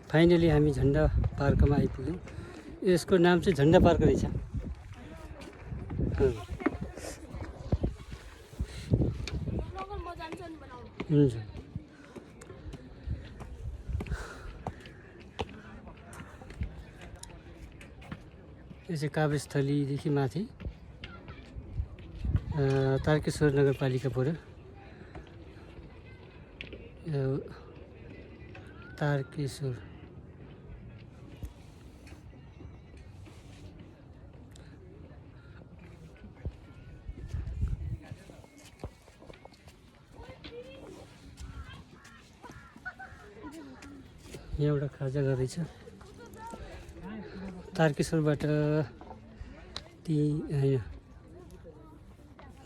Finally हामी झन्डा पार्कमा आइपुग्यौँ। यसको नाम चाहिँ झन्डा पार्क रहेछ। हुन्छ। यो चाहिँ काभ्रेस्थलीदेखि माथि तारकेश्वर नगरपालिका पऱ्यो। तारकेश्वर यहाँ एउटा खाजा घर रहेछ। तारकेश्वरबाट होइन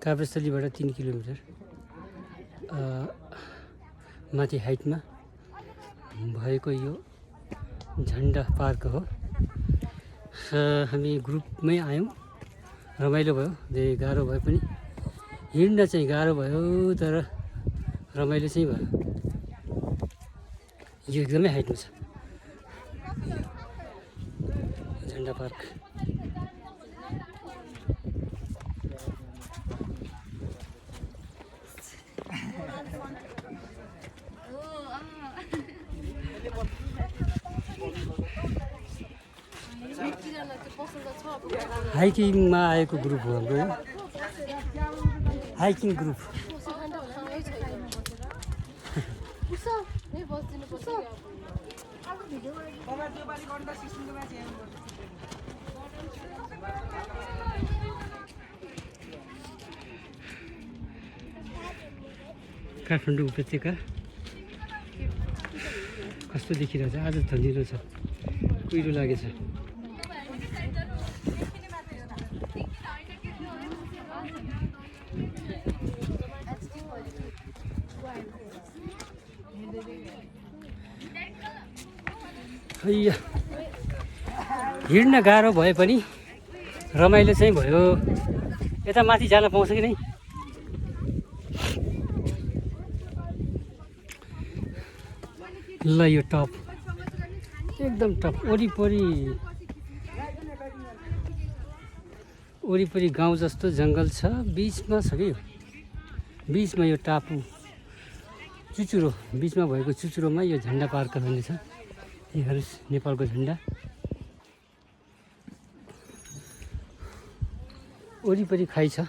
काभ्रेस्थलीबाट 3 किलोमिटर माथि हाइटमा भएको यो झन्डा पार्क हो। हामी ग्रुपमै आयौँ, रमाइलो भयो। धेरै गाह्रो भए पनि हिँड्न चाहिँ गाह्रो भयो, तर रमाइलो चाहिँ भयो। यो एकदमै हाइटमा छ झन्डा पार्क। हाइकिङमा आएको ग्रुप हो हाम्रो यो, हाइकिङ ग्रुप। काठमाडौँ उपत्यका कस्तो देखिरहेछ। आज धनिलो छ, कुहिरो लागेछ। हिँड्न गाह्रो भए पनि रमाइलो चाहिँ भयो। यता माथि जान पाउँछ कि नै? ल यो टप एकदम टप। वरिपरि गाउँ जस्तो जङ्गल छ, बिचमा छ कि यो। बिचमा यो टापु चुचुरो बिचमा भएको चुचुरोमा यो झन्डा पार्क भन्ने छ। यहाँ हेर्नुहोस् नेपालको झन्डा। वरिपरि खाइ छ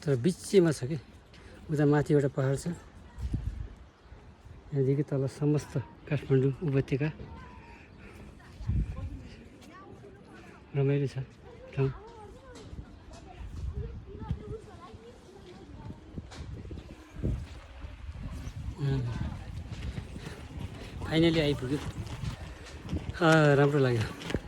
तर बिचमा छ कि। उता माथि एउटा पहाड छ। यहाँदेखि तल समस्त काठमाडौँ उपत्यका। रमाइलो छ ठाउँ। फाइनली आइपुग्यो। राम्रो लाग्यो।